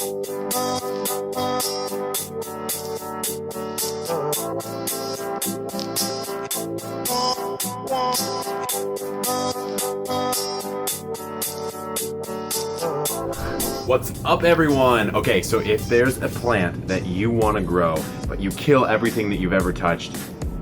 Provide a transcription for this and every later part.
What's up, everyone? Okay, so if there's a plant that you want to grow, but you kill everything that you've ever touched,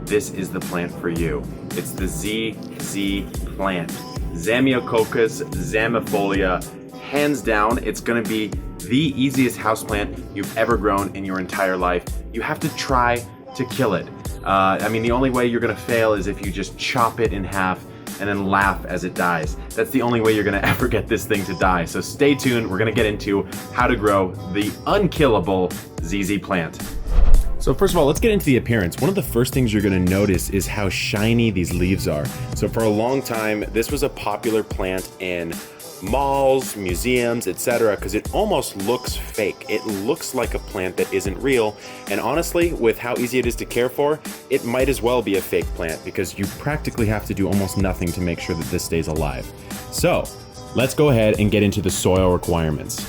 this is the plant for you. It's the ZZ plant. Zamioculcas Zamiifolia. Hands down, it's gonna be the easiest houseplant you've ever grown in your entire life. You have to try to kill it. I mean, the only way you're gonna fail is if you just chop it in half and then laugh as it dies. That's the only way you're gonna ever get this thing to die. So stay tuned, we're gonna get into how to grow the unkillable ZZ plant. So first of all, let's get into the appearance. One of the first things you're gonna notice is how shiny these leaves are. So for a long time, this was a popular plant in malls, museums, etc., because it almost looks fake. It looks like a plant that isn't real, and honestly, with how easy it is to care for, it might as well be a fake plant because you practically have to do almost nothing to make sure that this stays alive. So let's go ahead and get into the soil requirements.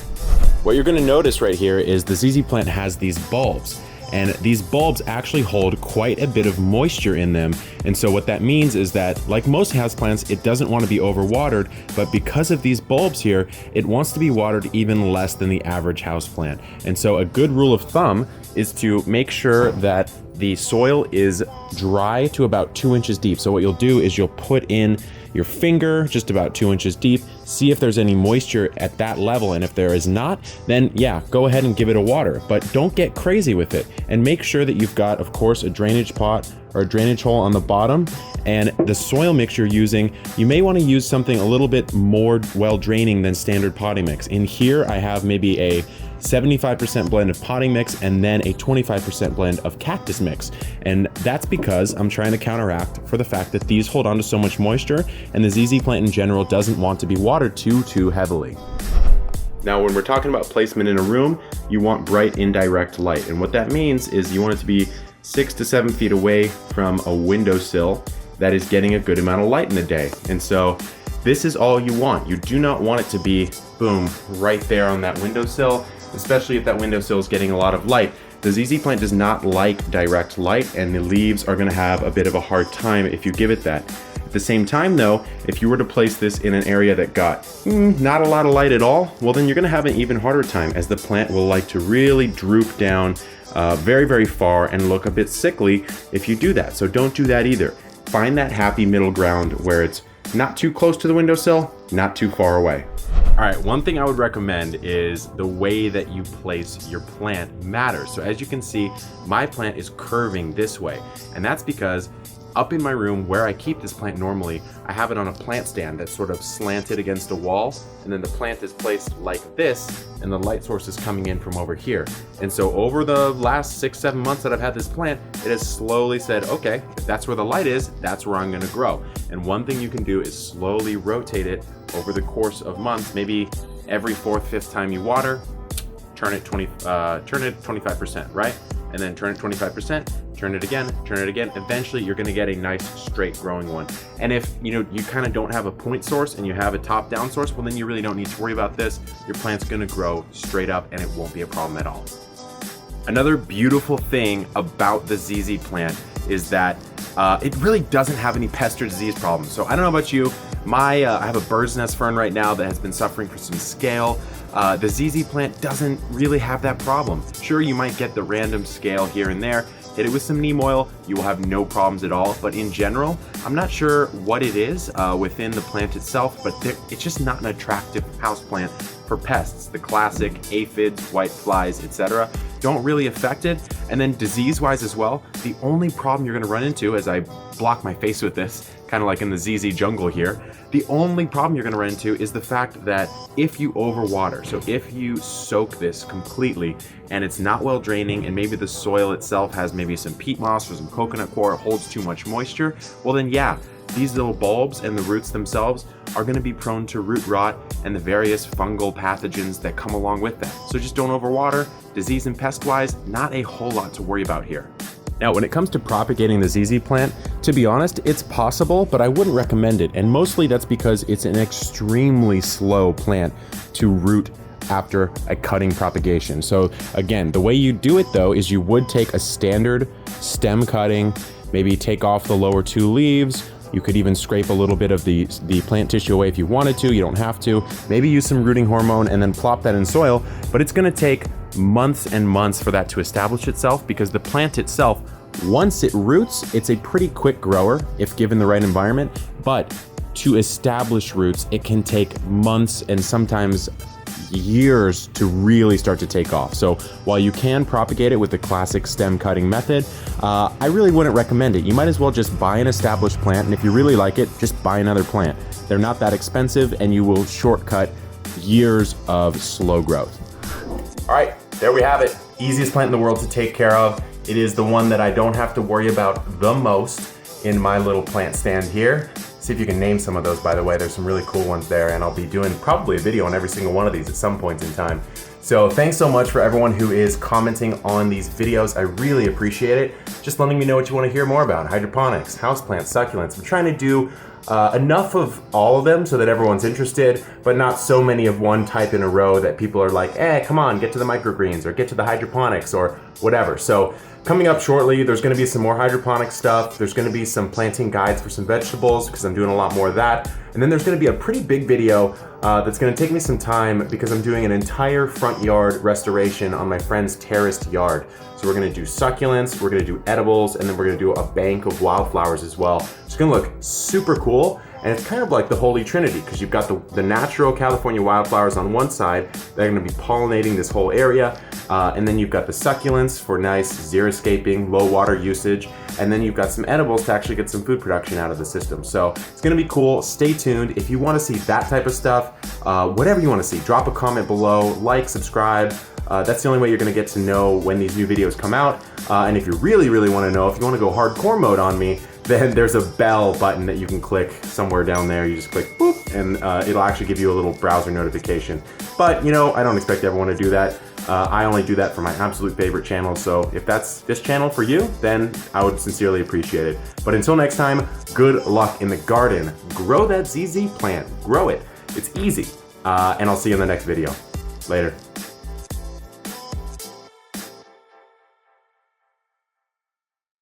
What you're going to notice right here is the ZZ plant has these bulbs. And these bulbs actually hold quite a bit of moisture in them. And so what that means is that, like most houseplants, it doesn't want to be overwatered, but because of these bulbs here, it wants to be watered even less than the average houseplant. And so a good rule of thumb is to make sure that the soil is dry to about 2 inches deep. So what you'll do is you'll put in your finger just about 2 inches deep, see if there's any moisture at that level, and if there is not, then yeah, go ahead and give it a water, but don't get crazy with it. And make sure that you've got, of course, a drainage pot or a drainage hole on the bottom, and the soil mix you're using, you may want to use something a little bit more well draining than standard potting mix. In here, I have maybe a 75% blend of potting mix and then a 25% blend of cactus mix. And that's because I'm trying to counteract for the fact that these hold on to so much moisture and the ZZ plant in general doesn't want to be watered too heavily. Now, when we're talking about placement in a room, you want bright indirect light. And what that means is you want it to be 6 to 7 feet away from a windowsill that is getting a good amount of light in the day. And so this is all you want. You do not want it to be, boom, right there on that windowsill, especially if that windowsill is getting a lot of light. The ZZ plant does not like direct light, and the leaves are gonna have a bit of a hard time if you give it that. At the same time though, if you were to place this in an area that got not a lot of light at all, well then you're gonna have an even harder time, as the plant will like to really droop down very far and look a bit sickly if you do that. So don't do that either. Find that happy middle ground where it's not too close to the windowsill, not too far away. All right, one thing I would recommend is the way that you place your plant matters. So as you can see, my plant is curving this way, and that's because up in my room where I keep this plant normally, I have it on a plant stand that's sort of slanted against a wall, and then the plant is placed like this, and the light source is coming in from over here. And so over the last 6-7 months that I've had this plant, it has slowly said, okay, if that's where the light is, that's where I'm gonna grow. And one thing you can do is slowly rotate it over the course of months, maybe every 4th, 5th time you water, turn it 25%, right? And then turn it 25%, turn it again. Eventually you're gonna get a nice straight growing one. And if you kind of don't have a point source and you have a top down source, well then you really don't need to worry about this. Your plant's gonna grow straight up and it won't be a problem at all. Another beautiful thing about the ZZ plant is that it really doesn't have any pest or disease problems. So I don't know about you, I have a bird's nest fern right now that has been suffering from some scale. The ZZ plant doesn't really have that problem. Sure, you might get the random scale here and there. Hit it with some neem oil, you will have no problems at all. But in general, I'm not sure what it is within the plant itself, but it's just not an attractive houseplant for pests. The classic aphids, whiteflies, etc. don't really affect it. And then disease-wise as well, the only problem you're gonna run into, as I block my face with this, kind of like in the ZZ jungle here, the only problem you're gonna run into is the fact that if you overwater, so if you soak this completely and it's not well draining and maybe the soil itself has maybe some peat moss or some coconut coir, it holds too much moisture, well then yeah, these little bulbs and the roots themselves are going to be prone to root rot and the various fungal pathogens that come along with that. So just don't overwater. Disease and pest wise, not a whole lot to worry about here. Now, when it comes to propagating the ZZ plant, to be honest, it's possible, but I wouldn't recommend it. And mostly that's because it's an extremely slow plant to root after a cutting propagation. So again, the way you do it though is you would take a standard stem cutting, maybe take off the lower 2 leaves. You could even scrape a little bit of the plant tissue away if you wanted to. You don't have to. Maybe use some rooting hormone and then plop that in soil, but it's gonna take months and months for that to establish itself, because the plant itself, once it roots, it's a pretty quick grower if given the right environment, but to establish roots, it can take months and sometimes years to really start to take off. So while you can propagate it with the classic stem cutting method, I really wouldn't recommend it. You might as well just buy an established plant, and if you really like it, just buy another plant. They're not that expensive, and you will shortcut years of slow growth. All right, there we have it. Easiest plant in the world to take care of. It is the one that I don't have to worry about the most in my little plant stand here. See if you can name some of those, by the way. There's some really cool ones there, and I'll be doing probably a video on every single one of these at some point in time. So thanks so much for everyone who is commenting on these videos. I really appreciate it. Just letting me know what you want to hear more about. Hydroponics, houseplants, succulents. I'm trying to do enough of all of them so that everyone's interested, but not so many of one type in a row that people are like, come on, get to the microgreens or get to the hydroponics or whatever. So coming up shortly, there's gonna be some more hydroponic stuff. There's gonna be some planting guides for some vegetables, because I'm doing a lot more of that. And then there's gonna be a pretty big video that's gonna take me some time, because I'm doing an entire front yard restoration on my friend's terraced yard. So we're gonna do succulents, we're gonna do edibles, and then we're gonna do a bank of wildflowers as well. It's gonna look super cool. And it's kind of like the Holy Trinity, because you've got the natural California wildflowers on one side. They're gonna be pollinating this whole area. And then you've got the succulents for nice xeriscaping, low water usage. And then you've got some edibles to actually get some food production out of the system. So it's gonna be cool. Stay tuned. If you wanna see that type of stuff, whatever you wanna see, drop a comment below, like, subscribe. That's the only way you're gonna get to know when these new videos come out. And if you really, really wanna know, if you wanna go hardcore mode on me, then there's a bell button that you can click somewhere down there. You just click boop, and it'll actually give you a little browser notification. But you know, I don't expect everyone to do that. I only do that for my absolute favorite channel. So if that's this channel for you, then I would sincerely appreciate it. But until next time, good luck in the garden. Grow that ZZ plant, grow it. It's easy. And I'll see you in the next video. Later.